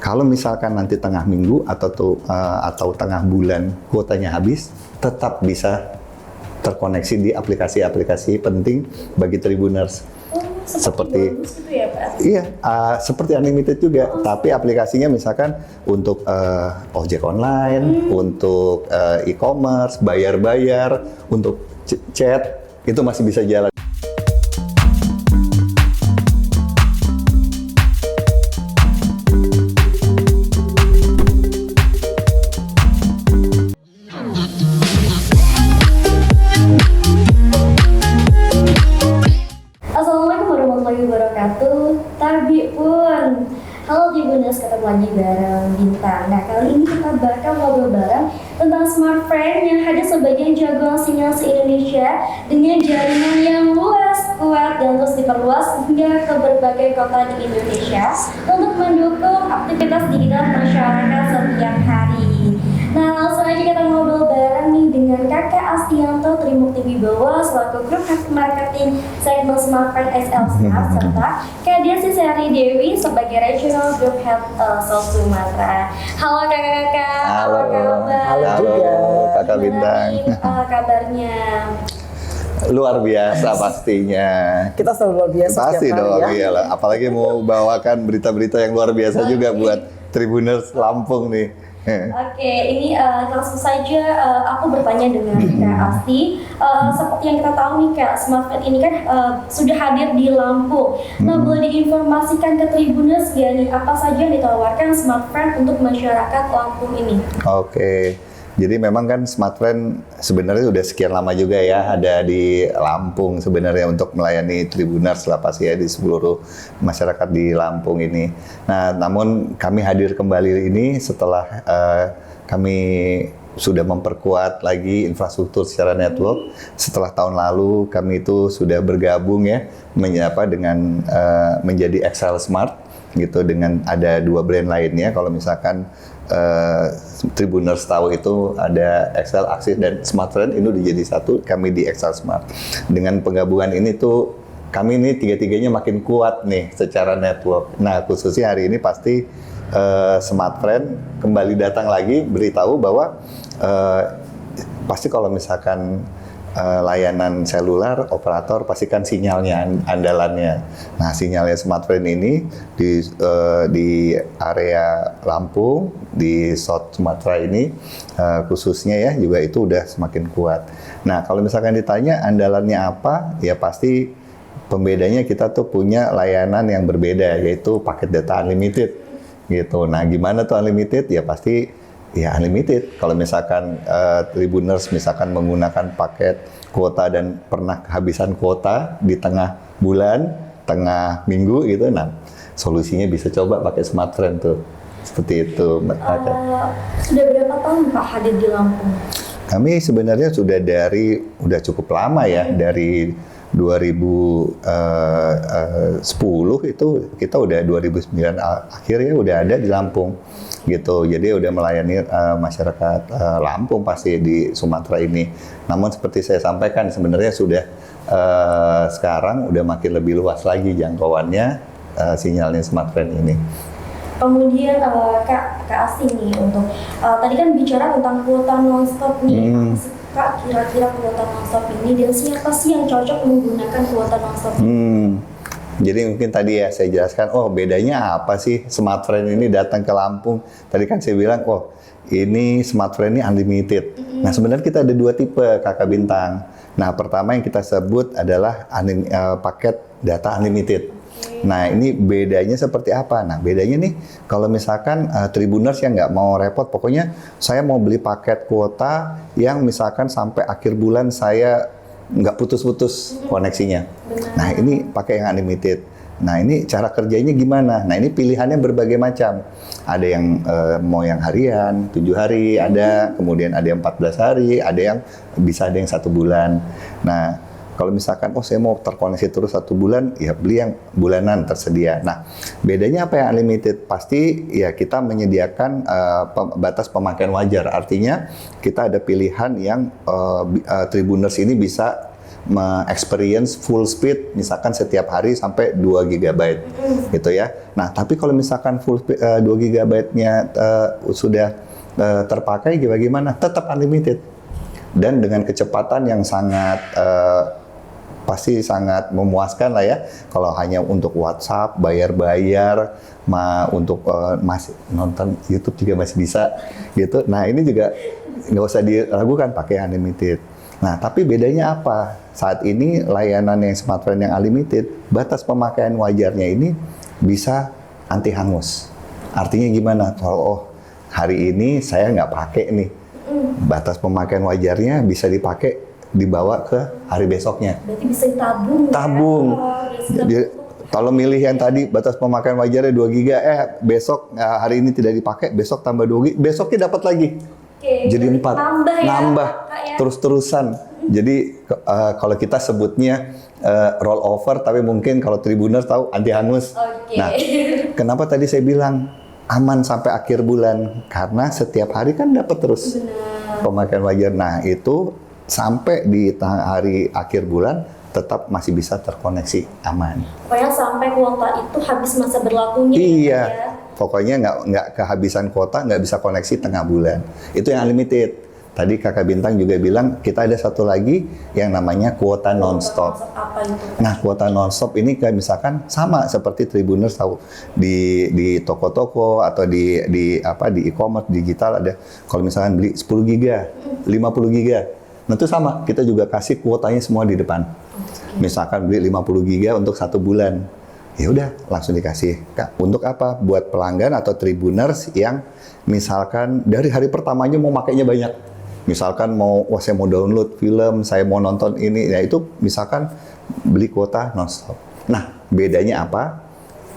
Kalau misalkan nanti tengah minggu atau tengah bulan kuotanya habis, tetap bisa terkoneksi di aplikasi-aplikasi penting bagi Tribuners. Seperti gitu ya, Pak? Iya, seperti unlimited juga, tapi aplikasinya misalkan untuk ojek online, untuk e-commerce, bayar-bayar, untuk chat, itu masih bisa jalan. Assalamualaikum warahmatullahi wabarakatuh. Tarbi pun. Halo Tribuners, ketemu lagi bareng Bintang. Nah, kali ini kita bakal ngobrol bareng tentang smartfren yang hadir sebagai jagoan sinyal se-Indonesia dengan jaringan yang luas, kuat, dan terus diperluas hingga ke berbagai kota di Indonesia untuk mendukung aktivitas digital masyarakat setiap hari. Nah, langsung aja kita ngobrol bareng nih dengan Kakak Astianto Trimukti Wibowo selaku Grup Head Marketing segmen Smartfren SL Smart, serta Kak Desi Sari Dewi sebagai Regional Group Head South Sumatera. Halo kakak-kakak, Halo. apa kabar? Halo juga, Kakak Bintang. Gimana kabarnya? Luar biasa pastinya. Kita selalu luar biasa Pasti setiap dong, hari ya. iyalah. Apalagi mau bawakan berita-berita yang luar biasa juga buat Tribuners Lampung nih. Oke, ini langsung saja aku bertanya dengan Kak Asti. Seperti yang kita tahu nih Kak, smartfren ini kan sudah hadir di Lampung. Nah, boleh diinformasikan ke Tribuners ya nih, apa saja yang ditawarkan smartfren untuk masyarakat Lampung ini? Oke. Jadi memang kan smartfren sebenarnya udah sekian lama juga ya ada di Lampung sebenarnya untuk melayani Tribuners lah pasti ya di seluruh masyarakat di Lampung ini. Nah, namun kami hadir kembali ini setelah kami sudah memperkuat lagi infrastruktur secara network. Setelah tahun lalu kami itu sudah bergabung ya dengan menjadi XL Smart gitu dengan ada dua brand lainnya. Kalau misalkan Tribuners tahu itu ada XL, Axis, dan Smartfren ini udah jadi satu, kami di XL Smart. Dengan penggabungan ini tuh kami ini tiga-tiganya makin kuat nih secara network. Nah, khususnya hari ini pasti Smartfren kembali datang lagi beritahu bahwa pasti kalau misalkan layanan seluler, operator pastikan sinyalnya andalannya. Nah, sinyalnya Smartfren ini di area Lampung, di South Sumatera ini khususnya ya juga itu udah semakin kuat. Nah, kalau misalkan ditanya andalannya apa, ya pasti pembedanya kita tuh punya layanan yang berbeda yaitu paket data unlimited gitu. Nah, gimana tuh unlimited? Ya pasti ya unlimited. Kalau misalkan Tribuners misalkan menggunakan paket kuota dan pernah kehabisan kuota di tengah bulan, tengah minggu gitu, nah solusinya bisa coba pakai Smartfren tuh. Seperti itu. Sudah berapa tahun Pak hadir di Lampung? Kami sebenarnya udah cukup lama ya, dari 2010 itu kita udah 2009 akhirnya udah ada di Lampung gitu. Jadi udah melayani masyarakat Lampung pasti di Sumatera ini. Namun seperti saya sampaikan sebenarnya sudah sekarang udah makin lebih luas lagi jangkauannya sinyalnya Smartfren ini. Kemudian Kak Asti nih untuk tadi kan bicara tentang kuota nonstop nih. Apa sih Kak kira-kira kuota nonstop ini dan siapa sih yang cocok menggunakan kuota nonstop ini? Jadi mungkin tadi ya saya jelaskan, bedanya apa sih Smartfren ini datang ke Lampung. Tadi kan saya bilang, ini Smartfren ini unlimited. Nah, sebenarnya kita ada dua tipe Kakak Bintang. Nah, pertama yang kita sebut adalah paket data unlimited. Nah, ini bedanya seperti apa? Nah, bedanya nih, kalau misalkan Tribuners yang nggak mau repot, pokoknya saya mau beli paket kuota yang misalkan sampai akhir bulan saya nggak putus-putus koneksinya. Nah, ini pakai yang unlimited. Nah, ini cara kerjanya gimana? Nah, ini pilihannya berbagai macam. Ada yang mau yang harian, 7 hari, ada, kemudian ada yang 14 hari, ada yang bisa ada yang 1 bulan. Nah, kalau misalkan, saya mau terkoneksi terus 1 bulan, ya beli yang bulanan tersedia. Nah, bedanya apa yang unlimited? Pasti ya kita menyediakan batas pemakaian wajar. Artinya kita ada pilihan yang Tribuners ini bisa experience full speed misalkan setiap hari sampai 2 GB gitu ya. Nah, tapi kalau misalkan full speed 2 GB-nya sudah terpakai gimana? Tetap unlimited. Dan dengan kecepatan yang sangat pasti sangat memuaskan lah ya. Kalau hanya untuk WhatsApp, bayar-bayar, untuk masih nonton YouTube juga masih bisa gitu. Nah, ini juga nggak usah diragukan pakai unlimited. Nah, tapi bedanya apa? Saat ini layanan yang smartphone yang unlimited, batas pemakaian wajarnya ini bisa anti hangus. Artinya gimana? Kalau hari ini saya nggak pakai nih, batas pemakaian wajarnya bisa dibawa ke hari besoknya. Berarti bisa ditabung. Tabung. Ya? Jadi, kalau milih yang tadi batas pemakaian wajarnya 2 GB, besok hari ini tidak dipakai, besok tambah 2 GB, besoknya dapat lagi. Oke, Jadi 4. Nambah ya? terus-terusan. Jadi kalau kita sebutnya roll over, tapi mungkin kalau Tribuners tahu anti hangus. Oke. Nah, kenapa tadi saya bilang aman sampai akhir bulan? Karena setiap hari kan dapat terus pemakaian wajar. Nah, itu sampai di hari akhir bulan tetap masih bisa terkoneksi aman. Pokoknya sampai kuota itu habis masa berlakunya. Iya, ya? pokoknya nggak kehabisan kuota, nggak bisa koneksi tengah bulan. Itu yang unlimited. Tadi Kakak Bintang juga bilang kita ada satu lagi yang namanya kuota nonstop. Apa itu? Nah, kuota nonstop ini kayak misalkan sama seperti Tribuners tahu di toko-toko atau di e-commerce digital ada. Kalau misalkan beli 10 GB, 50 GB. Nah, itu sama, kita juga kasih kuotanya semua di depan. Misalkan beli 50 GB untuk 1 bulan. Ya udah, langsung dikasih. Untuk apa? Buat pelanggan atau Tribuners yang misalkan dari hari pertamanya mau makainya banyak. Misalkan saya mau download film, saya mau nonton ini, ya itu misalkan beli kuota nonstop. Nah, bedanya apa?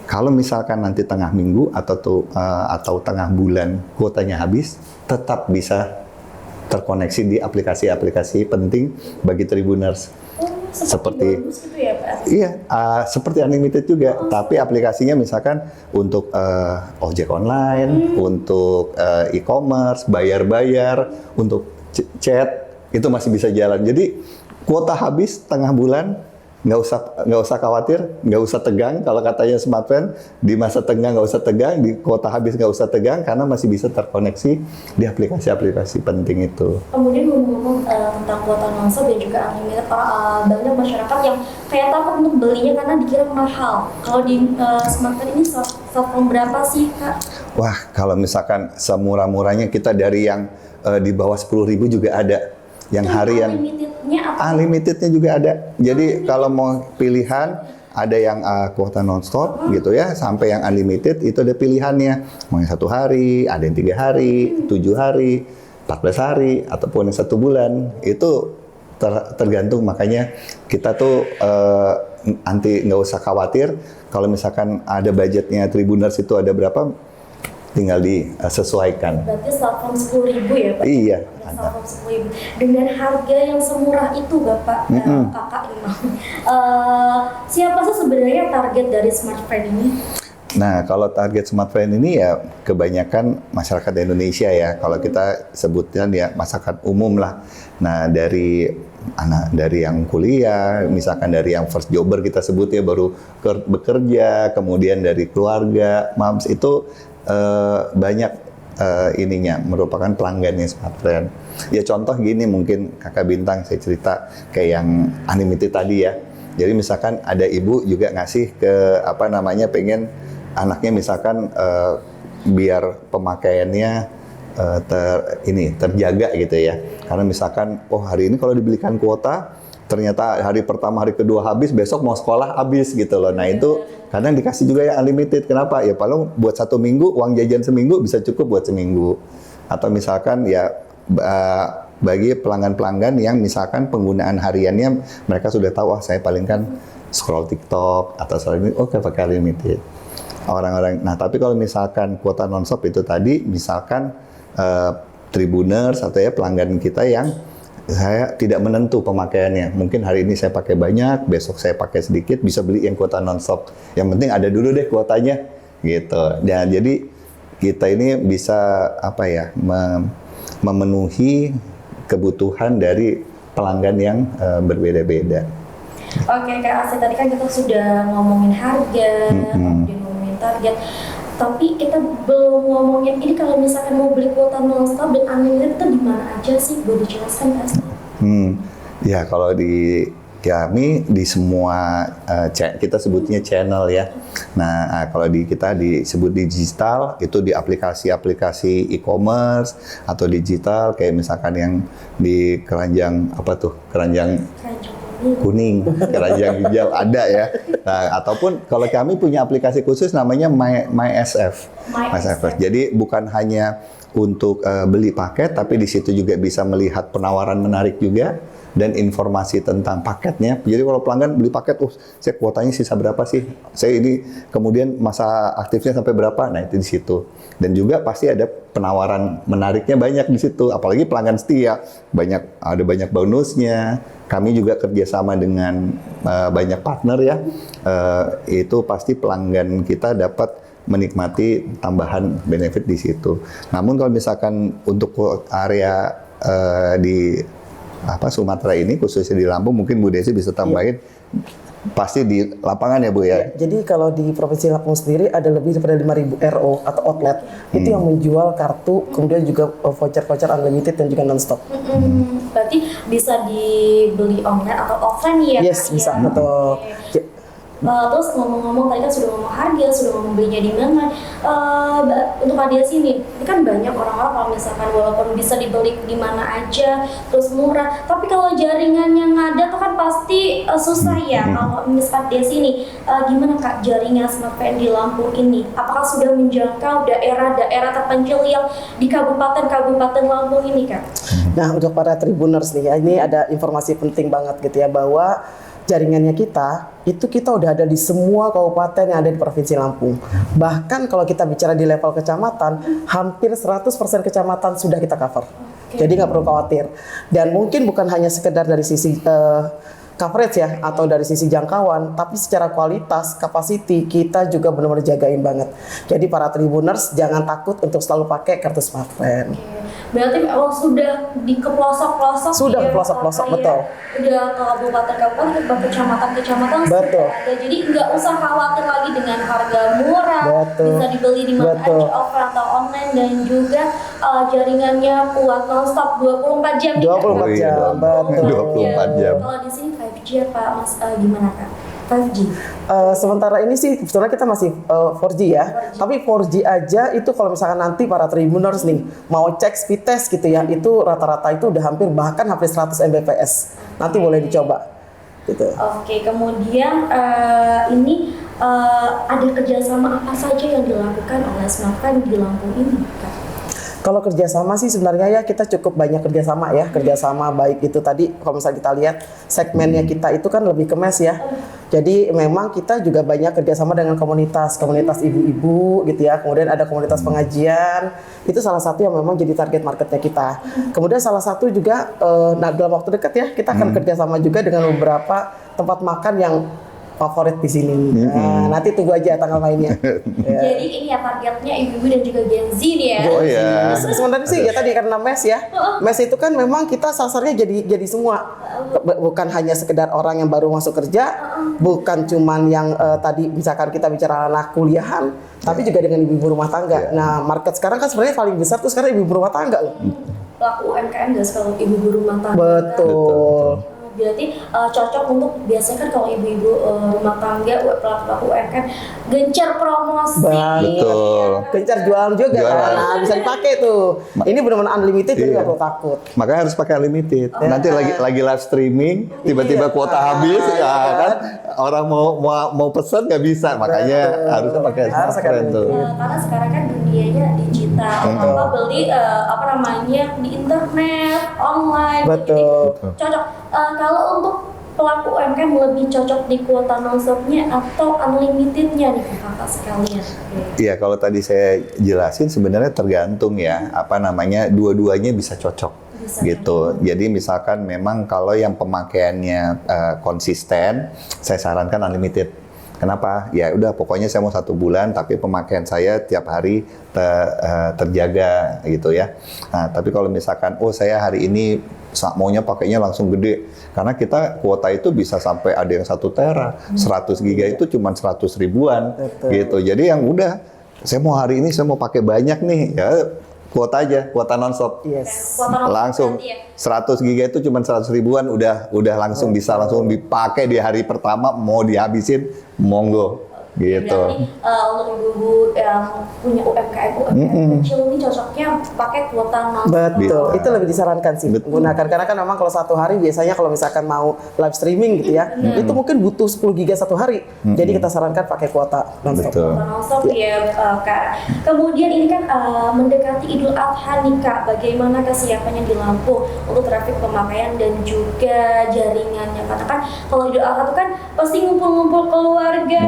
Kalau misalkan nanti tengah minggu atau tengah bulan kuotanya habis, tetap bisa terkoneksi di aplikasi-aplikasi penting bagi Tribuners. Seperti gitu ya, Pak? Iya, seperti unlimited juga, tapi aplikasinya misalkan untuk ojek online, untuk e-commerce, bayar-bayar, untuk chat itu masih bisa jalan. Jadi kuota habis tengah bulan nggak usah khawatir, nggak usah tegang. Kalau katanya smartphone di masa tengah nggak usah tegang, di kuota habis nggak usah tegang karena masih bisa terkoneksi di aplikasi-aplikasi penting itu. Kemudian ngomong-ngomong tentang kuota nonstop dan juga unlimited, banyak masyarakat yang kayak takut untuk belinya karena dikira mahal. Kalau di smartphone ini smartphone berapa sih, Kak? Wah, kalau misalkan semurah-murahnya kita dari yang di bawah 10.000 juga ada. Yang harian. Unlimitednya apa? Unlimitednya juga ada. Jadi kalau mau pilihan ada yang kuota nonstop gitu ya, sampai yang unlimited itu ada pilihannya. Mau yang 1 hari, ada yang 3 hari, 7 hari, 14 hari, ataupun yang 1 bulan. Itu tergantung, makanya kita tuh nggak usah khawatir. Kalau misalkan ada budgetnya Tribuners itu ada berapa, tinggal disesuaikan. Berarti smartphone 10.000 ya, Pak? Iya. Smartphone 10.000 dengan harga yang semurah itu, Bapak, Kakak ini. Siapa sih sebenarnya target dari smartphone ini? Nah, kalau target smartphone ini ya kebanyakan masyarakat Indonesia ya. Kalau kita sebutkan ya masyarakat umum lah. Nah, dari yang kuliah, misalkan dari yang first jobber kita sebut ya, baru bekerja, kemudian dari keluarga, moms, itu banyak ininya merupakan pelanggannya smartphone. Ya contoh gini, mungkin Kakak Bintang saya cerita kayak yang unlimited tadi ya. Jadi misalkan ada ibu juga ngasih pengen anaknya misalkan biar pemakaiannya terjaga gitu ya. Karena misalkan hari ini kalau dibelikan kuota ternyata hari pertama, hari kedua habis, besok mau sekolah habis gitu loh. Nah itu kadang dikasih juga yang unlimited. Kenapa? Ya paling buat 1 minggu, uang jajan seminggu bisa cukup buat seminggu. Atau misalkan ya bagi pelanggan-pelanggan yang misalkan penggunaan hariannya mereka sudah tahu, saya paling kan scroll TikTok atau soal ini, pakai unlimited. Orang-orang. Nah tapi kalau misalkan kuota nonstop itu tadi, misalkan Tribuners atau ya pelanggan kita yang saya tidak menentu pemakaiannya. Mungkin hari ini saya pakai banyak, besok saya pakai sedikit, bisa beli yang kuota nonstop. Yang penting ada dulu deh kuotanya, gitu. Dan jadi kita ini bisa memenuhi kebutuhan dari pelanggan yang berbeda-beda. Oke, Kak Asih, tadi kan kita sudah ngomongin harga, kemudian ngomongin target, tapi kita belum ngomongin ini kalau misalkan mau beli kuota non-stop dan unlimited itu di mana aja sih? Boleh dijelaskan, Kak Asih? Ya kalau di kami di semua kita sebutnya channel ya. Nah kalau di kita disebut digital itu di aplikasi-aplikasi e-commerce atau digital kayak misalkan yang di keranjang apa tuh keranjang kuning, keranjang hijau ada ya. Nah, ataupun kalau kami punya aplikasi khusus namanya MySF. Jadi bukan hanya untuk beli paket, tapi di situ juga bisa melihat penawaran menarik juga dan informasi tentang paketnya. Jadi kalau pelanggan beli paket, saya kuotanya sisa berapa sih? Saya ini kemudian masa aktifnya sampai berapa? Nah itu di situ. Dan juga pasti ada penawaran menariknya banyak di situ. Apalagi pelanggan setia, ada banyak bonusnya. Kami juga kerjasama dengan banyak partner ya. Itu pasti pelanggan kita dapat menikmati tambahan benefit di situ. Namun kalau misalkan untuk area di Sumatera ini khususnya di Lampung mungkin Bu Desi bisa tambahin pasti di lapangan ya Bu ya. Jadi kalau di Provinsi Lampung sendiri ada lebih daripada 5.000 RO atau outlet itu yang menjual kartu kemudian juga voucher-voucher unlimited dan juga non-stop. Berarti bisa dibeli online atau offline ya? Yes, bisa betul. Terus ngomong-ngomong tadi kan sudah ngomong harga, sudah ngomong belinya di mana. Untuk hadiah sini, ini kan banyak orang-orang kalau misalkan walaupun bisa dibeli di mana aja, terus murah. Tapi kalau jaringannya nggak ada tuh kan pasti susah ya. Kalau misalkan di sini, gimana Kak jaringan smartphone di Lampung ini? Apakah sudah menjangkau daerah-daerah terpencil yang di kabupaten Lampung ini Kak? Nah untuk para Tribuners nih ya, ini ada informasi penting banget gitu ya bahwa jaringannya kita udah ada di semua kabupaten yang ada di Provinsi Lampung. Bahkan kalau kita bicara di level kecamatan, hampir 100% kecamatan sudah kita cover. Jadi nggak perlu khawatir. Dan mungkin bukan hanya sekedar dari sisi coverage ya, atau dari sisi jangkauan, tapi secara kualitas, capacity, kita juga benar-benar jagain banget. Jadi para Tribuners jangan takut untuk selalu pakai kartu smartphone. Berarti sudah di ke pelosok-pelosok. Sudah ke pelosok-pelosok, betul. Udah ke kabupaten-kabupaten, ke kecamatan-kecamatan. Betul. Jadi nggak usah khawatir lagi dengan harga murah. Betul. Bisa dibeli di mana aja, offline atau online, dan juga jaringannya kuat non-stop 24 jam. 24 jam, betul. 24 jam. Kalau di sini 5G apa Mas, gimana Kak? 5G? Sementara ini sih sebetulnya kita masih 4G ya. 4G. Tapi 4G aja itu kalau misalkan nanti para Tribuners nih mau cek speed test gitu ya, itu rata-rata itu udah hampir 100 Mbps. Nanti boleh dicoba gitu. Oke, kemudian ini ada kerjasama apa saja yang dilakukan oleh smartphone di Lampung ini Kak? Kalau kerjasama sih sebenarnya ya kita cukup banyak kerjasama ya, kerjasama baik itu tadi kalau misalnya kita lihat segmennya kita itu kan lebih ke mes ya. Jadi memang kita juga banyak kerjasama dengan komunitas ibu-ibu gitu ya. Kemudian ada komunitas pengajian, itu salah satu yang memang jadi target marketnya kita. Kemudian salah satu juga, dalam waktu dekat ya kita akan kerjasama juga dengan beberapa tempat makan yang favorit di sini. Nah, nanti tunggu aja tanggal mainnya. Ya. Jadi ini ya targetnya ibu-ibu dan juga Gen Z nih ya. Oh iya. Sebenarnya sih ya tadi karena mes ya. Mes itu kan memang kita sasarnya jadi semua. Bukan hanya sekedar orang yang baru masuk kerja, bukan cuman yang tadi misalkan kita bicara anak kuliahan, tapi juga dengan ibu-ibu rumah tangga. Nah, market sekarang kan sebenarnya paling besar tuh sekarang ibu-ibu rumah tangga loh. Pelaku UMKM gak kalau ibu-ibu rumah tangga. Betul. Berarti cocok untuk biasanya kan kalau ibu-ibu rumah tangga, pelaku UMKM gencar promosi. Betul. Gencar jualan juga. Jualan. Nah, bisa dipakai tuh. Ini benar-benar unlimited jadi nggak perlu takut. Makanya harus pakai unlimited. Nanti lagi live streaming, tiba-tiba kuota habis, ya kan? Orang mau pesan nggak bisa, makanya harusnya pakai smartphone tuh. Karena sekarang kan dunianya digital, apa beli di internet, online. Betul. Jadi cocok. Kalau untuk pelaku UMKM lebih cocok di kuota non-stopnya atau unlimitednya nih kakak sekalian? Iya, kalau tadi saya jelasin sebenarnya tergantung ya, dua-duanya bisa cocok. Gitu. Jadi misalkan memang kalau yang pemakaiannya konsisten, saya sarankan unlimited. Kenapa? Ya udah pokoknya saya mau 1 bulan tapi pemakaian saya tiap hari terjaga gitu ya. Nah, tapi kalau misalkan saya hari ini maunya pakainya langsung gede, karena kita kuota itu bisa sampai ada yang 1 tera, 100 giga itu cuma 100 ribuan. Betul. Gitu. Jadi yang udah saya mau hari ini saya mau pakai banyak nih, ya kuota aja, kuota nonstop. Yes. Kuota nonstop Langsung nanti ya. 100 giga itu cuma 100 ribuan udah langsung bisa langsung dipakai di hari pertama, mau dihabisin monggo gitu. Berarti untuk ibu-ibu yang punya UMKM kecil ini cocoknya pakai kuota nonstop. Betul, Bisa. itu lebih disarankan sih gunakan, karena kan memang kalau 1 hari biasanya kalau misalkan mau live streaming gitu ya, itu mungkin butuh 10 giga 1 hari. Jadi kita sarankan pakai kuota nonstop. Betul. Kuota nonstop ya Kak. Kemudian ini kan mendekati Idul Adha nih Kak, bagaimana kesiapannya di Lampung untuk trafik pemakaian dan juga jaringannya? Karena kan kalau Idul Adha itu kan pasti ngumpul-ngumpul keluarga,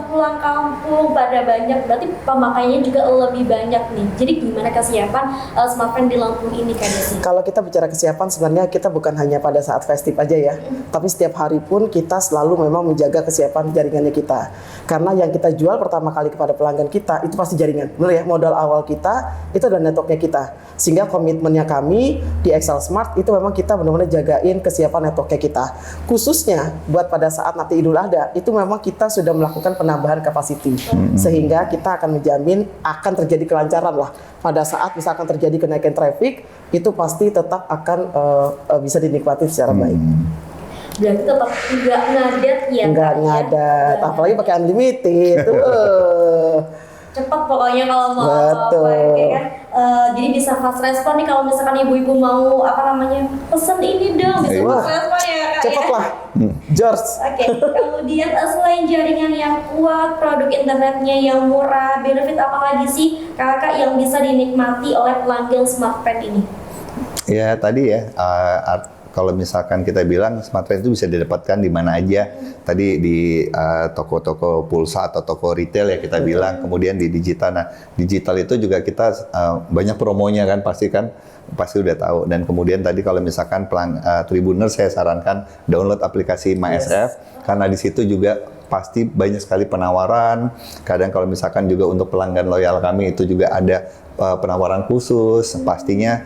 pulang kampung pada banyak, berarti pemakaiannya juga lebih banyak nih. Jadi gimana kesiapan smartphone di Lampung ini Kak Desi? Kalau kita bicara kesiapan, sebenarnya kita bukan hanya pada saat festif aja ya, tapi setiap hari pun kita selalu memang menjaga kesiapan jaringannya kita. Karena yang kita jual pertama kali kepada pelanggan kita itu pasti jaringan. Benar ya, modal awal kita itu adalah networknya kita. Sehingga komitmennya kami di Excel Smart itu memang kita benar-benar jagain kesiapan networknya kita. Khususnya buat pada saat nanti Idul Adha, itu memang kita sudah melakukan penambahan kapasiti. Sehingga kita akan menjamin akan terjadi kelancaran lah. Pada saat misalkan terjadi kenaikan traffic, itu pasti tetap akan bisa dinikmati secara baik. Berarti tetap nggak ngadet ya? Nggak Kak, ya? ngadet, apalagi pakai unlimited. Cepat pokoknya kalau mau Betul. pakai kan. Jadi bisa fast respon nih kalau misalkan ibu-ibu mau pesen ini dong, bisa Wah, fast respon ya Kak Cepet ya. lah, George. Oke, kemudian selain jaringan yang kuat, produk internetnya yang murah, benefit apa lagi sih Kakak yang bisa dinikmati oleh pelanggan smartphone ini? Ya tadi ya, kalau misalkan kita bilang smartphone itu bisa didapatkan di mana aja. Tadi di toko-toko pulsa atau toko retail ya kita bilang, kemudian di digital. Nah, digital itu juga kita banyak promonya kan pasti udah tahu. Dan kemudian tadi kalau misalkan Tribuners saya sarankan download aplikasi MySF, karena di situ juga pasti banyak sekali penawaran. Kadang kalau misalkan juga untuk pelanggan loyal kami itu juga ada penawaran khusus, pastinya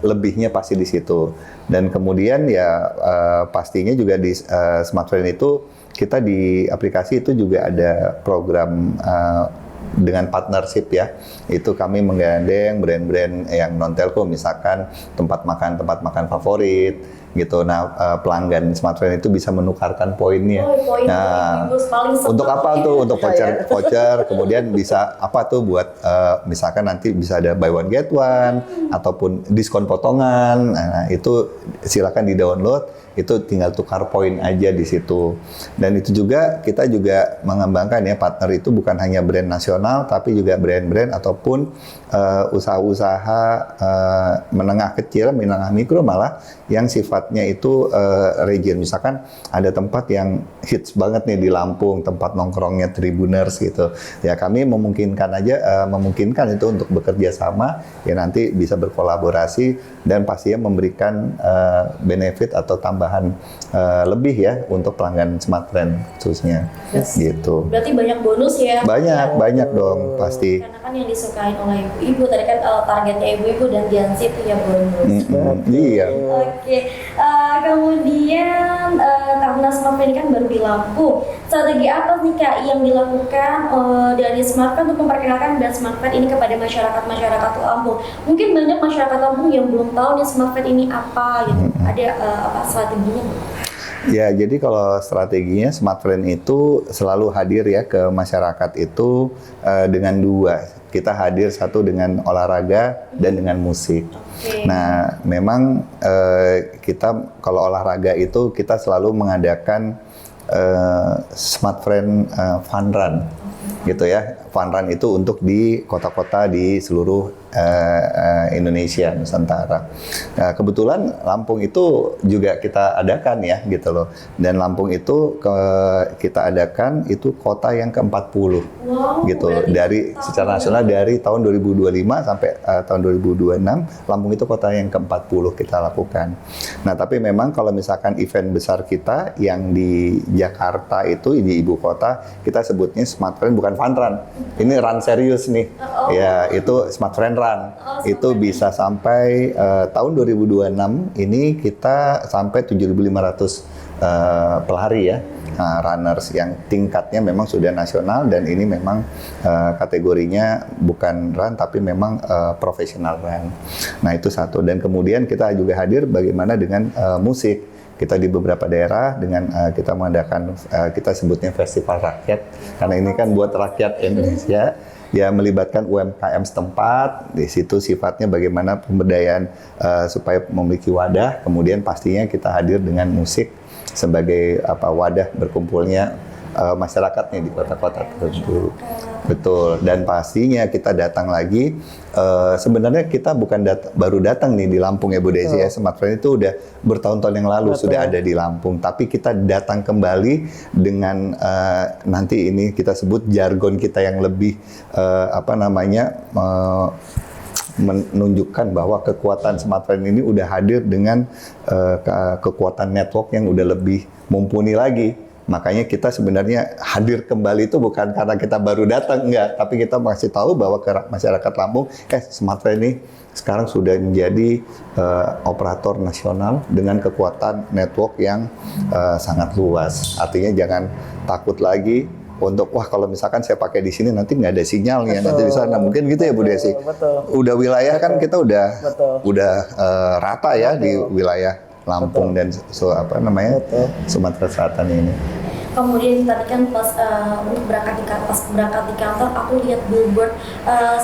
lebihnya pasti di situ. Dan kemudian ya pastinya juga di smartphone itu kita di aplikasi itu juga ada program dengan partnership ya. Itu kami menggandeng brand-brand yang non telco, misalkan tempat makan favorit gitu. Nah, pelanggan smartphone itu bisa menukarkan poinnya. Poin Nah, paling seneng untuk apa ya. tuh? Untuk voucher, kemudian bisa apa tuh buat misalkan nanti bisa ada buy one get one ataupun diskon potongan. Nah, itu silakan di-download, itu tinggal tukar poin aja di situ. Dan itu juga kita juga mengembangkan ya, partner itu bukan hanya brand nasional tapi juga brand-brand ataupun usaha-usaha menengah kecil, menengah mikro malah yang sifatnya itu region. Misalkan ada tempat yang hits banget nih di Lampung, tempat nongkrongnya Tribuners gitu. Ya kami memungkinkan itu untuk bekerja sama, ya nanti bisa berkolaborasi dan pastinya memberikan benefit atau tambahan lebih ya untuk pelanggan smartphone khususnya. Gitu. Berarti banyak bonus ya? Banyak dong pasti. Karena kan yang disukain oleh ibu-ibu tadi kan targetnya ibu-ibu dan Gen Z itu ya bonus. Iya. Oke, kemudian karena smartphone ini kan baru di Lampung, strategi apa nih Kak yang dilakukan dari smartphone untuk memperkenalkan brand smartphone ini kepada masyarakat Lampung? Mungkin banyak masyarakat Lampung yang belum tahu nih smartphone ini apa gitu. Ada apa strateginya? Ya, jadi kalau strateginya smartphone itu selalu hadir ya ke masyarakat itu dengan dua. Kita hadir satu dengan olahraga dan dengan musik. Okay. Nah, memang kita kalau olahraga itu kita selalu mengadakan smartphone fun run, gitu ya. fun run itu untuk di kota-kota di seluruh Indonesia, Nusantara. Nah, kebetulan Lampung itu juga kita adakan ya gitu loh. Dan Lampung itu kita adakan itu kota yang ke-40 gitu loh. Dari secara nasional dari tahun 2025 sampai tahun 2026, Lampung itu kota yang ke-40 kita lakukan. Nah, tapi memang kalau misalkan event besar kita yang di Jakarta itu di ibu kota, kita sebutnya Smart Friend, bukan fun run. Ini run serius nih. Ya, itu Smart Friend Run. Itu bisa sampai tahun 2026 ini kita sampai 7.500 pelari ya. Runners yang tingkatnya memang sudah nasional, dan ini memang kategorinya bukan run tapi memang profesional run. Nah, itu satu. Dan kemudian kita juga hadir bagaimana dengan musik. Kita di beberapa daerah dengan kita mengadakan kita sebutnya festival rakyat, karena ini kan buat rakyat Indonesia. Ya, melibatkan UMKM setempat. Di situ sifatnya bagaimana pemberdayaan supaya memiliki wadah. Kemudian pastinya kita hadir dengan musik sebagai wadah berkumpulnya masyarakatnya di kota-kota tertentu. Betul. Dan pastinya kita datang lagi. Sebenarnya kita bukan baru datang nih di Lampung ya Bu Desi ya. Smart Friend itu udah bertahun-tahun yang lalu sudah ada di Lampung. Tapi kita datang kembali dengan nanti ini kita sebut jargon kita yang lebih menunjukkan bahwa kekuatan Smart Friend ini udah hadir dengan kekuatan network yang udah lebih mumpuni lagi. Makanya kita sebenarnya hadir kembali itu bukan karena kita baru datang, enggak. Tapi kita masih tahu bahwa masyarakat Lampung, Smart Friend ini sekarang sudah menjadi operator nasional dengan kekuatan network yang sangat luas. Artinya jangan takut lagi untuk kalau misalkan saya pakai di sini nanti nggak ada sinyalnya, nanti di sana mungkin gitu ya Bu Desi. Udah wilayah kan kita udah rata ya di wilayah Lampung dan Sumatera Selatan ini. Kemudian tadi kan pas berangkat di kantor aku lihat billboard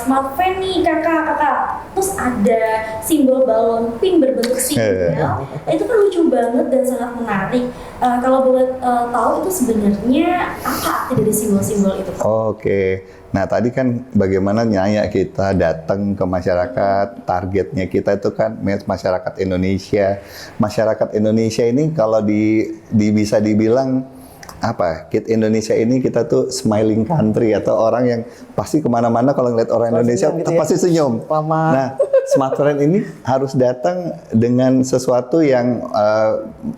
Smart Friend nih kakak. Terus ada simbol balon pink berbentuk sinyal. Itu kan lucu banget dan sangat menarik. Kalau boleh tahu itu sebenarnya apa arti dari simbol-simbol itu? Oke. Nah, tadi kan bagaimana nyaya kita datang ke masyarakat, targetnya kita itu kan masyarakat Indonesia. Masyarakat Indonesia ini kalau bisa dibilang Kid Indonesia ini kita tuh smiling country, atau orang yang pasti kemana-mana kalau ngeliat orang Indonesia gitu pasti senyum. Nah, Smart Friend ini harus datang dengan sesuatu yang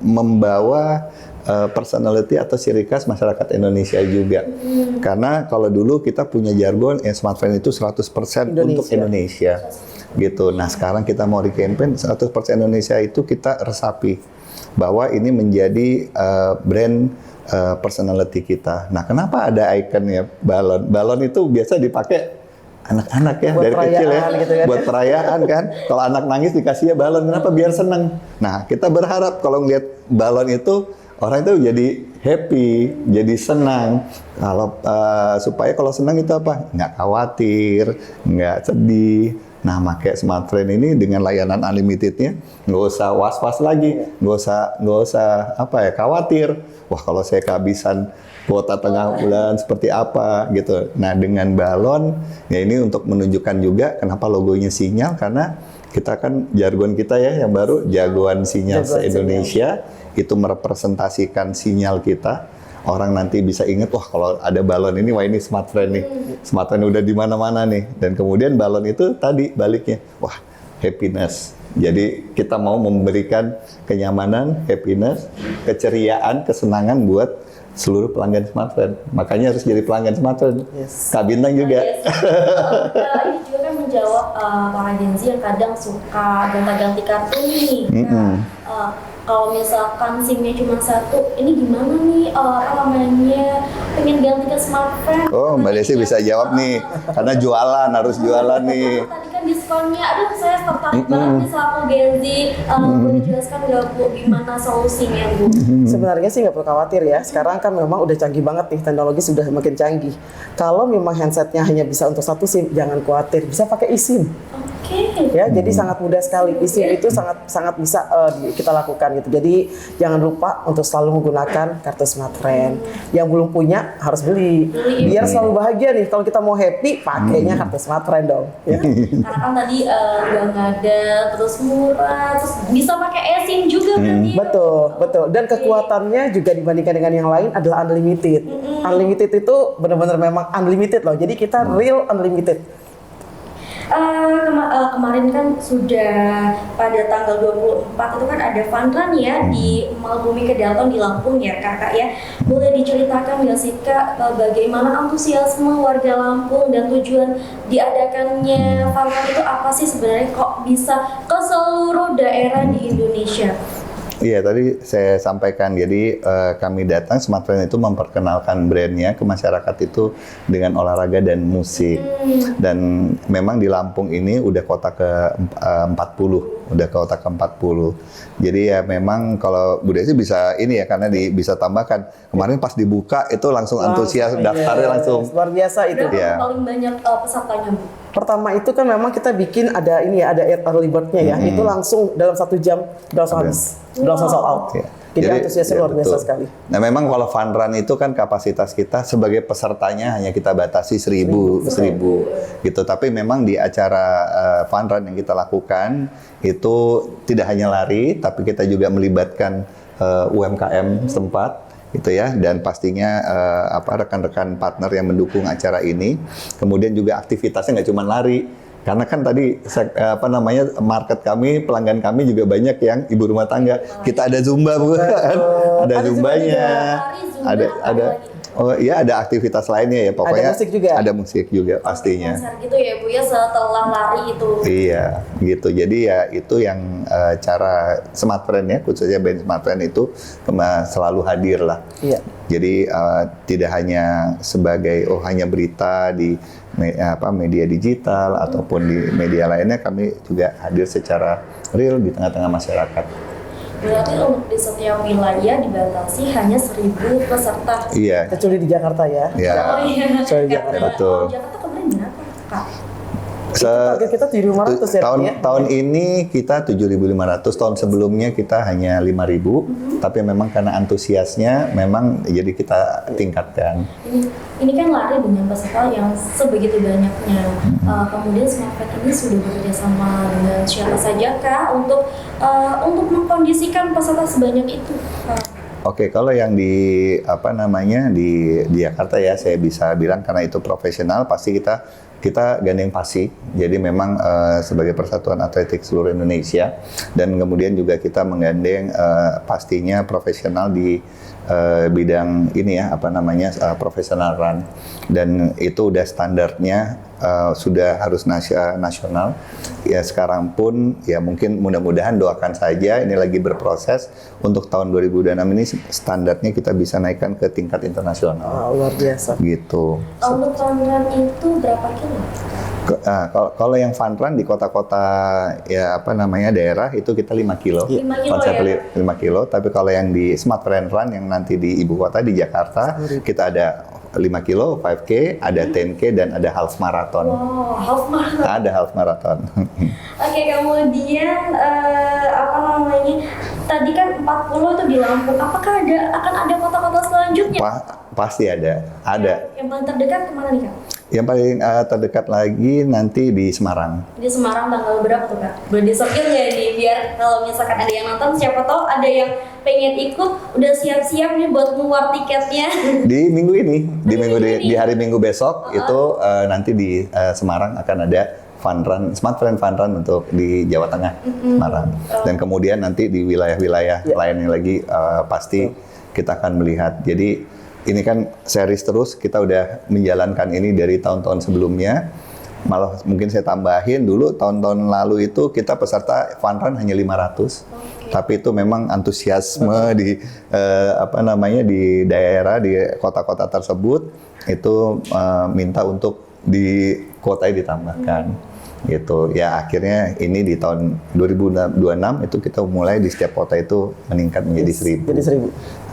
membawa personality atau ciri khas masyarakat Indonesia juga. Karena kalau dulu kita punya jargon Smart Friend itu 100% untuk Indonesia. Gitu. Nah, sekarang kita mau di-campaign 100% Indonesia itu kita resapi bahwa ini menjadi brand personality kita. Nah, kenapa ada ikonnya balon? Balon itu biasa dipakai anak-anak ya, buat dari kecil ya, gitu kan? Buat perayaan kan. Kalau anak nangis dikasih balon, kenapa? Biar seneng. Nah, kita berharap kalau ngeliat balon itu orang itu jadi happy, jadi senang. Kalau supaya kalau senang itu apa? Nggak khawatir, nggak sedih. Nah, pakai Smart Friend ini dengan layanan unlimitednya, nggak usah was-was lagi, nggak usah khawatir. Wah, kalau saya kehabisan kuota tengah bulan seperti apa gitu. Nah, dengan balon ya ini untuk menunjukkan juga kenapa logonya sinyal, karena kita kan jargon kita ya yang baru jagoan sinyal se-Indonesia, itu merepresentasikan sinyal kita. Orang nanti bisa ingat, wah kalau ada balon ini, wah ini Smart Friend nih. Smart Friend udah di mana-mana nih. Dan kemudian balon itu tadi baliknya, wah happiness. Jadi kita mau memberikan kenyamanan, happiness, keceriaan, kesenangan buat seluruh pelanggan Smart Friend. Makanya harus jadi pelanggan Smart Friend. Kak Bintang juga. Ini juga kan menjawab para Gen Z yang kadang suka gonta-ganti kartu nih. Kalau misalkan SIM-nya cuma satu, ini gimana nih pengen ganti ke Smart Friend? Oh, Mbak Desi bisa jawab nih, karena harus jualan nih. Tadi kan diskonnya, aduh saya tertarik banget nih selaku Gen Z. Boleh jelaskan nggak Bu, gimana solusinya Bu? Sebenarnya sih nggak perlu khawatir ya, sekarang kan memang udah canggih banget nih, teknologi sudah makin canggih. Kalau memang handsetnya hanya bisa untuk satu SIM, jangan khawatir, bisa pakai eSIM. Ya, jadi sangat mudah sekali. Isi itu sangat bisa kita lakukan gitu. Jadi jangan lupa untuk selalu menggunakan kartu Smartfren. Yang belum punya harus beli. Biar selalu bahagia nih. Kalau kita mau happy, pakainya kartu Smartfren dong. Ya. Karena kan tadi uang ada, terus murah, terus bisa pakai eSIM juga berarti. Betul. Dan kekuatannya juga dibandingkan dengan yang lain adalah unlimited. Unlimited itu benar-benar memang unlimited loh. Jadi kita real unlimited. Kemarin kan sudah pada tanggal 24 itu kan ada fun run ya di Mall Bumi Kedalton di Lampung ya kakak ya. Boleh diceritakan nggak sih kak bagaimana antusiasme warga Lampung dan tujuan diadakannya fun run itu apa sih sebenarnya, kok bisa ke seluruh daerah di Indonesia? Iya, tadi saya sampaikan. Jadi kami datang, Smartfren itu memperkenalkan brandnya ke masyarakat itu dengan olahraga dan musik. Dan memang di Lampung ini udah kota ke-40, Jadi ya memang kalau Bu Desi bisa ini ya, karena bisa tambahkan. Kemarin pas dibuka itu langsung antusias, daftarnya langsung. Luar biasa itu. Berapa paling banyak pesertanya Bu? Pertama itu kan memang kita bikin ada early bird-nya ya. Itu langsung dalam 1 jam langsung habis. Langsung sold out. Ya. Jadi antusiasnya luar biasa betul sekali. Nah memang kalau fun run itu kan kapasitas kita sebagai pesertanya hanya kita batasi 1.000 gitu. Tapi memang di acara fun run yang kita lakukan itu tidak hanya lari, tapi kita juga melibatkan UMKM setempat gitu ya, dan pastinya rekan-rekan partner yang mendukung acara ini. Kemudian juga aktivitasnya nggak cuma lari. Karena kan tadi market kami, pelanggan kami juga banyak yang ibu rumah tangga. Kita ada Zumba Bu, ada Zumbanya, ada aktivitas lainnya ya, pokoknya ada musik juga. Ada musik juga pastinya. Konser gitu ya Bu ya setelah lari itu. Iya, gitu. Jadi ya itu yang cara Smartfren ya, khususnya band Smartfren itu selalu hadir lah. Iya. Jadi tidak hanya sebagai hanya berita di media digital ataupun di media lainnya, kami juga hadir secara real di tengah-tengah masyarakat. Berarti untuk di setiap wilayah dibatasi hanya 1.000 peserta. Iya. Kecuali di Jakarta ya. Iya. Oh iya. Kecuali di Jakarta. Betul. Jakarta kemarin berapa kak? Target kita 7.500 ya. Tahun ini kita 7.500, tahun sebelumnya kita hanya 5.000, tapi memang karena antusiasnya memang jadi kita tingkatkan. Ini kan lari dengan peserta yang sebegitu banyaknya. Kemudian Smartfren ini sudah bekerja sama dengan siapa saja kak untuk mengkondisikan peserta sebanyak itu? Oke, kalau yang di di Jakarta ya, saya bisa bilang karena itu profesional, pasti kita gandeng PASI. Jadi memang sebagai Persatuan Atletik seluruh Indonesia, dan kemudian juga kita menggandeng pastinya profesional di bidang ini ya, profesional run, dan itu udah standarnya sudah harus nasional. Ya sekarang pun ya mungkin mudah-mudahan doakan saja, ini lagi berproses untuk tahun 2026 ini standarnya kita bisa naikkan ke tingkat internasional. Luar biasa. Gitu. Untuk fun run itu berapa kilo? Kalau yang fun run di kota-kota ya daerah itu kita 5 kilo. 5 kilo konsep ya? 5 kilo, tapi kalau yang di Smartfren Run yang nanti di ibu kota di Jakarta, kita ada 5 kilo, 5K, ada 10K, dan ada half marathon. Wow, half marathon. Ada half marathon. Oke, kemudian tadi kan 40 itu di Lampung. Apakah akan ada kota-kota selanjutnya? Pasti ada. Yang paling terdekat kemana nih kak? Yang paling terdekat lagi nanti di Semarang. Di Semarang tanggal berapa tuh kak? Boleh di-share nggak nih, biar kalau misalkan ada yang nonton, siapa tahu ada yang pengen ikut, udah siap-siap nih buat ngeluar tiketnya. Di minggu ini, di hari Minggu besok itu nanti di Semarang akan ada Smartfren Fun Run untuk di Jawa Tengah, Semarang. Dan kemudian nanti di wilayah-wilayah lainnya lagi pasti kita akan melihat. Jadi ini kan series terus, kita udah menjalankan ini dari tahun-tahun sebelumnya. Malah mungkin saya tambahin, dulu tahun-tahun lalu itu kita peserta fun run hanya 500. Tapi itu memang antusiasme di di daerah, di kota-kota tersebut itu minta untuk di kuotanya ditambahkan. Gitu ya, akhirnya ini di tahun 2026 itu kita mulai di setiap kota itu meningkat menjadi 1.000. Jadi 1.000.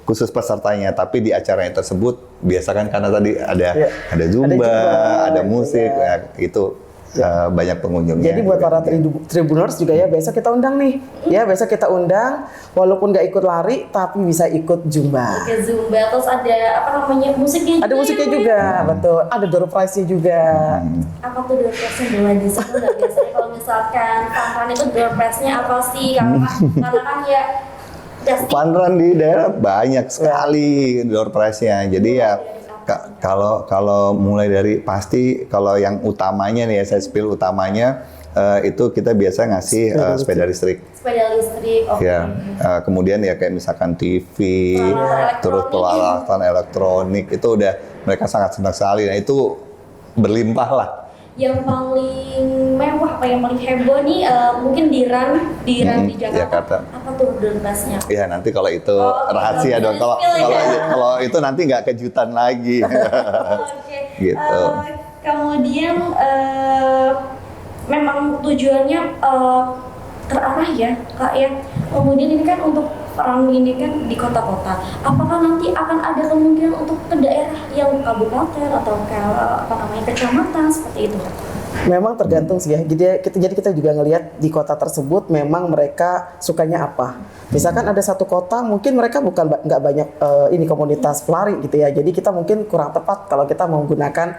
Khusus pesertanya, tapi di acara yang tersebut biasakan karena tadi ada Zumba, ada musik, ya, itu banyak pengunjungnya. Jadi buat para Tribuners juga ya, besok kita undang nih. Ya, besok kita undang, walaupun nggak ikut lari, tapi bisa ikut Zumba. Oke, Zumba, terus ada apa namanya, musiknya Ada musiknya juga, betul. Ada door prize-nya juga. Apa tuh door prize-nya boleh disebut nggak? Biasanya kalau misalkan Fun itu door prize-nya apa sih? Karena kan ya Fun run di daerah banyak sekali door prize-nya. Jadi ya kalau mulai dari pasti kalau yang utamanya nih ya, saya spill utamanya itu kita biasa ngasih sepeda listrik. Sepeda listrik, oke. Ya, kemudian ya kayak misalkan TV, terus peralatan elektronik itu udah mereka sangat senang sekali. Nah itu berlimpah lah. Yang paling mewah, apa yang paling heboh nih mungkin di Jakarta. Apa tuh door prize-nya? Ya nanti kalau itu rahasia dong. Kalau itu nanti nggak kejutan lagi. Oke. Gitu. Kemudian memang tujuannya terarah ya, Kak ya. Kemudian ini kan untuk perang ini kan di kota-kota. Apakah nanti akan ada kemungkinan untuk ke daerah yang kabupaten atau ke kecamatan seperti itu? Memang tergantung sih ya. Jadi kita juga ngelihat di kota tersebut memang mereka sukanya apa. Misalkan ada satu kota mungkin mereka nggak banyak ini komunitas pelari gitu ya. Jadi kita mungkin kurang tepat kalau kita menggunakan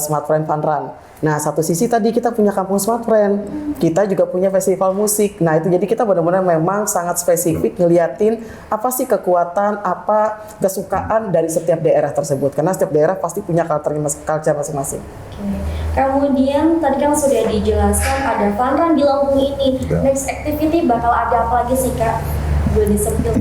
Smart Friend Fun Run. Nah, satu sisi tadi kita punya kampung Smart Friend, kita juga punya festival musik. Nah, itu jadi kita benar-benar memang sangat spesifik ngeliatin apa sih kekuatan, apa kesukaan dari setiap daerah tersebut. Karena setiap daerah pasti punya culture masing-masing. Kemudian tadi kan sudah dijelaskan ada Fun Run di Lampung ini. Next activity bakal ada apa lagi sih, Kak? Boleh disebut.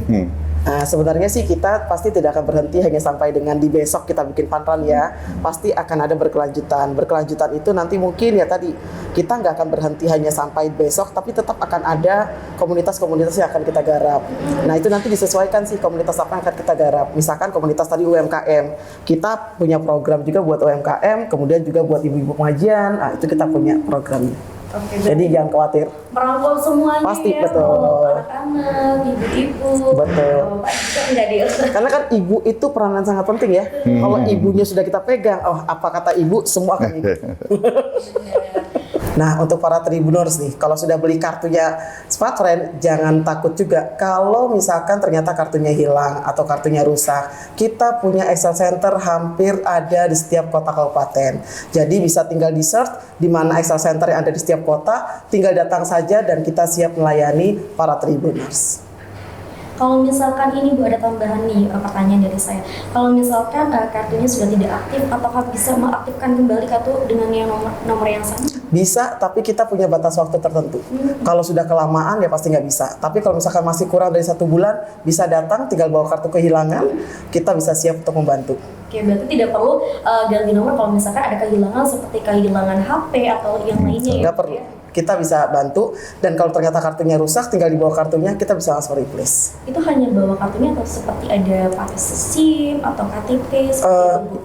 Nah, sebenarnya sih kita pasti tidak akan berhenti hanya sampai dengan di besok kita bikin Fun Run ya. Pasti akan ada berkelanjutan. Berkelanjutan itu nanti mungkin ya tadi kita nggak akan berhenti hanya sampai besok, tapi tetap akan ada komunitas-komunitas yang akan kita garap. Nah, itu nanti disesuaikan sih komunitas apa yang akan kita garap. Misalkan komunitas tadi UMKM, kita punya program juga buat UMKM, kemudian juga buat ibu-ibu pengajian. Nah, itu kita punya programnya. Oke, jadi jangan khawatir. Merangkul semuanya pasti, ya, betul. Anak-anak, ibu-ibu. Betul. Enggak dia. Karena kan ibu itu peranan sangat penting ya. Kalau ibunya sudah kita pegang, apa kata ibu semua akan ikut. Nah, untuk para Tribuners nih, kalau sudah beli kartunya Smart Friend, jangan takut juga. Kalau misalkan ternyata kartunya hilang atau kartunya rusak, kita punya Excel Center hampir ada di setiap kota kabupaten. Jadi bisa tinggal di search di mana Excel Center yang ada di setiap kota, tinggal datang saja dan kita siap melayani para Tribuners. Kalau misalkan ini Bu ada tambahan nih pertanyaan dari saya. Kalau misalkan kartunya sudah tidak aktif, apakah bisa mengaktifkan kembali kartu dengan yang nomor yang sama? Bisa, tapi kita punya batas waktu tertentu. Kalau sudah kelamaan ya pasti nggak bisa. Tapi kalau misalkan masih kurang dari 1 bulan, bisa datang, tinggal bawa kartu kehilangan, kita bisa siap untuk membantu. Oke, berarti tidak perlu ganti nomor kalau misalkan ada kehilangan seperti kehilangan HP atau yang lainnya. Nggak perlu. Kita bisa bantu, dan kalau ternyata kartunya rusak, tinggal dibawa kartunya, kita bisa langsung replace. Itu hanya bawa kartunya atau seperti ada pakai SIM atau KTP?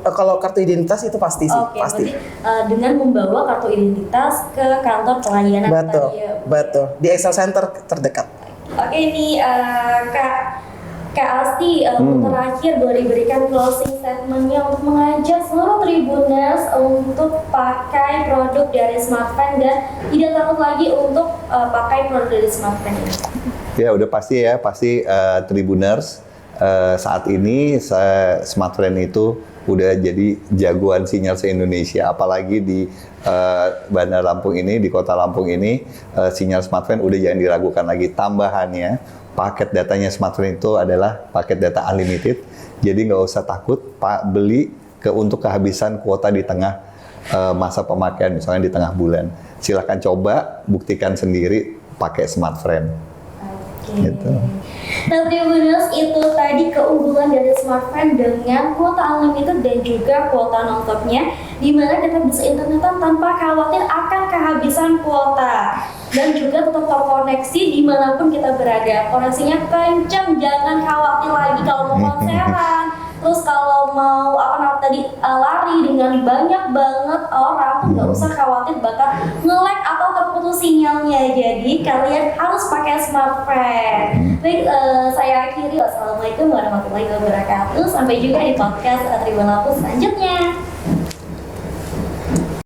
Kalau kartu identitas itu pasti sih, Oke, pasti. Dengan membawa kartu identitas ke kantor pelayanan Betul, tadi ya. betul. Di Excel Center terdekat. Oke, ini Kak Asti, terakhir boleh diberikan closing statement-nya untuk mengajak seluruh Tribuners untuk pakai produk dari Smart Friend dan tidak takut lagi untuk pakai produk dari Smart Friend ini. Ya udah pasti ya, Tribuners saat ini Smart Friend itu udah jadi jagoan sinyal se-Indonesia, apalagi di Bandar Lampung ini, di Kota Lampung ini, sinyal Smart Friend udah jangan diragukan lagi. Tambahannya, paket datanya Smart Friend itu adalah paket data unlimited, jadi nggak usah takut beli untuk kehabisan kuota di tengah masa pemakaian, misalnya di tengah bulan. Silahkan coba, buktikan sendiri pakai Smart Friend. Gitu. Nah, Tribuners, itu tadi keunggulan dari Smart Friend dengan kuota unlimited dan juga kuota non-stopnya, di mana kita bisa internetan tanpa khawatir akan kehabisan kuota dan juga tetap terkoneksi dimanapun kita berada. Koneksinya kencang, jangan khawatir lagi kalau mau konseran. Terus kalau mau lari dengan banyak banget orang, nggak usah khawatir bakal nge-lag atau terputus sinyalnya. Jadi kalian harus pakai Smart Friend. Baik, saya akhiri. Wassalamualaikum warahmatullahi wabarakatuh. Sampai jumpa di podcast Tribun Lampung selanjutnya.